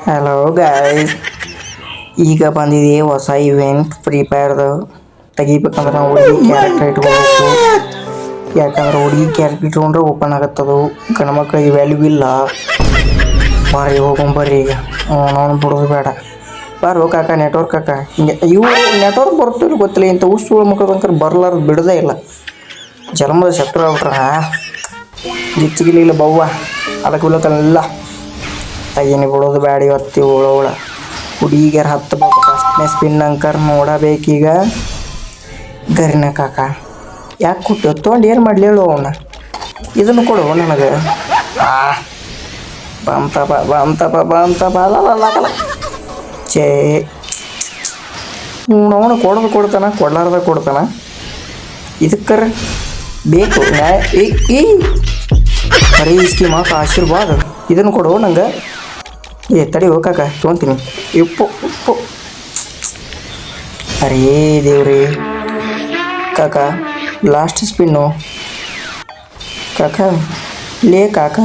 Hello guys, ಈಗ ಬಂದಿದೆ ಹೊಸ ಇವೆಂಟ್ ಫ್ರೀ ಫೈರ್ದು. ತೆಗಿಬೇಕಂದ್ರೆ ನಾವು ಹುಡುಗಿ ಕ್ಯಾರೆಕ್ಟರ್ ಇಟ್ಕೋಬೇಕು. ಯಾಕಂದ್ರೆ ಹುಡುಗಿ ಕ್ಯಾರೆಕ್ಟರ್ ಇಟ್ಕೊಂಡ್ರೆ ಓಪನ್ ಆಗತ್ತದು. ಗಂಡು ಮಕ್ಕಳಿಗೆ ವ್ಯಾಲ್ಯೂ ಇಲ್ಲ. ಬರ್ರಿ ಹೋಗೊಂಬರ್ರಿ ಈಗ. ನಾವು ಬಿಡೋದು ಬೇಡ. ಬಾರೋ ಕಾಕ, ನೆಟ್ವರ್ಕ್ ಕಾಕ. ಹಿಂಗೆ ಇವು ನೆಟ್ವರ್ಕ್ ಬರ್ತಿಲ್ಲ ಗೊತ್ತಿಲ್ಲ. ಇಂಥ ಉಸುಳು ಮಕ್ಕಳು ಬರ್ಲಾರ್ದು ಬಿಡೋದೇ ಇಲ್ಲ. ಜನ್ಮದ ಶತ್ರು ಆಗ್ಬಿಟ್ರ ಗಿಚ್ಚಿಗಿಲಿಲ್ಲ ಬವ್ವ ಅದಕ್ಕೆ ಬಿಡೋಕಲ್ಲ. ತಗೀನಿ ಬಿಡೋದು ಬ್ಯಾಡ ಇವತ್ತು. ಇವಳ ಹುಡುಗಿಯರು ಹತ್ತಬೇಕು. ಫಸ್ಟ್ನೇ ಸ್ಪಿನ್ ಅಂಕರ್ ನೋಡಬೇಕೀಗ. ಗರಿನ ಕಾಕ ಯಾಕೆ ಕೊಟ್ಟು ತೊಗೊಂಡು ಏನು ಮಾಡಲಿ ಹೇಳು ಅವನ್ನ. ಇದನ್ನು ಕೊಡು ನನಗೆ. ಬಂತಪ್ಪ ಅಲ್ಲ ಚೇ ಅವನು ಕೊಡೋದು ಕೊಡ್ತಾನ, ಕೊಡ್ಲಾರ್ದ ಕೊಡ್ತಾನ. ಇದಕ್ಕರ ಬೇಕು ನ್ಯಾಯ. ಈ ಬರೀ ಇಸ್ಕಿ ಮಾತು ಆಶೀರ್ವಾದ. ಇದನ್ನು ಕೊಡು ನಂಗೆ. ತಡಿ ಹೋಗಾಕ ತೊಗೊತೀನಿ. ಉಪ್ಪು ಅರೇ ದೇವ್ರಿ ಕಾಕ, ಲಾಸ್ಟ್ ಸ್ಪಿನ್ನು ಕಾಕ. ಲೇ ಕಾಕ,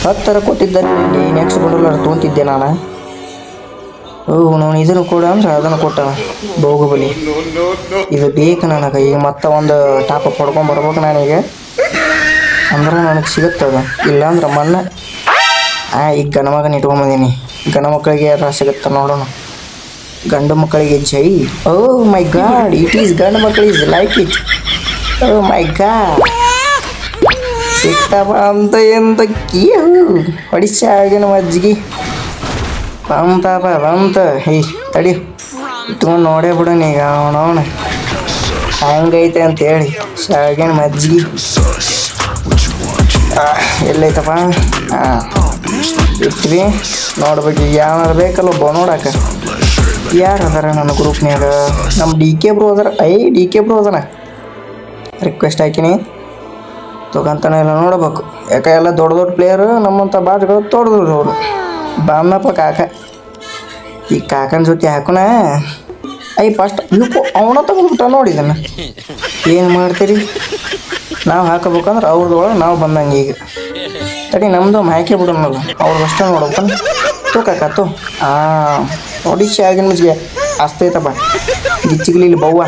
10 ಕೊಟ್ಟಿದ್ದಲ್ಲಿ ನೆಕ್ಸ್ಟ್ ಬಂಡಲ್ ತೊಗೊತಿದ್ದೆ ನಾನು. ನಾನು ಇದನ್ನು ಕೊಡ ಅಂದ್ರೆ ಅದನ್ನು ಕೊಟ್ಟ ಬಾಹುಬಲಿ. ಇದು ಬೇಕು ನನಗೆ. ಈಗ ಮತ್ತೆ ಒಂದು ಟಾಪಪ್ ಹೊಡ್ಕೊಂಬರ್ಬೇಕು ನಾನೀಗ. ಅಂದ್ರೆ ನನಗೆ ಸಿಗುತ್ತದ. ಇಲ್ಲಾಂದ್ರೆ ಮೊನ್ನೆ ಈಗ ಗಂಡು ಮಗನ ಇಟ್ಕೊಂಬಂದೀನಿ. ಗಂಡು ಮಕ್ಕಳಿಗೆ ಯಾರು ಸಿಗುತ್ತೆ ನೋಡೋಣ. ಗಂಡು ಮಕ್ಕಳಿಗೆ ಜೈ. Oh my god, it is ಗಂಡು ಮಕ್ಕಳಿಗೆ like it. Oh my god, ಸಿಕ್ತಪ್ಪ ಅಂತ ಎಂತ ಹೊಡಿಸ ಆಗಿನ ಮಜ್ಜಿಗೆ ಬಂತ. ತಡಿ ಇಟ್ಕೊಂಡು ನೋಡೇ ಬಿಡೋಣ ಈಗ. ಅವನವನು ಹಂಗೈತೆ ಅಂತೇಳಿ ಶಾಗಿನ ಮಜ್ಜಿಗೆ ಎಲ್ಲೈತಪ್ಪ. ಇಟ್ವಿ ನೋಡ್ಬೇಕು. ಈಗ ಯಾರು ಬೇಕಲ್ಲ ಒಬ್ಬ ನೋಡಾಕ. ಯಾರು ಅದಾರ ನನ್ನ ಗ್ರೂಪ್ನ್ಯಾಗ? ನಮ್ಮ ಡಿ ಕೆ ಬ್ರೋ ಅದಾರ. ಡಿ ಕೆ ಬ್ರೋ ಅದನ. ರಿಕ್ವೆಸ್ಟ್ ಹಾಕಿನಿ, ತೊಗೊಂತಾನೆ ಎಲ್ಲ ನೋಡ್ಬೇಕು. ಯಾಕೆ ಎಲ್ಲ ದೊಡ್ಡ ಪ್ಲೇಯರು. ನಮ್ಮಂಥ ಬಾಟ್ಗಳು ತೊಡ್ದ್ರು ಅವರು. ಬಾಮಪ್ಪ ಕಾಕ. ಈ ಕಾಕನ ಜೊತೆ ಹಾಕೋಣ. ಫಸ್ಟ್ ಇವು ಅವನ ತಗೊಂಡ್ಬಿಟ್ಟ ನೋಡಿದನ. ಏನು ಮಾಡ್ತೀರಿ? ನಾವು ಹಾಕಬೇಕಂದ್ರೆ ಅವ್ರದೊಳಗೆ ನಾವು ಬಂದಂಗೆ. ಈಗ ತಡಿ ನಮ್ಮದು ಹಾಕಿ ಬಿಡೋಣಲ್ಲ. ಅವ್ರದ್ದು ಅಷ್ಟೇ ನೋಡ್ಬೇಕಂದ್ರೆ ತೋ ಕಾಕ ತೋ. ಒಡಿಶೆ ಆಗಿನ ಮುಜ್ಜಿಗೆ ಅಸ್ತೈತಪ್ಪ. ಗಿಚ್ಚಿಗ್ಲಿ ಬವ್ವ.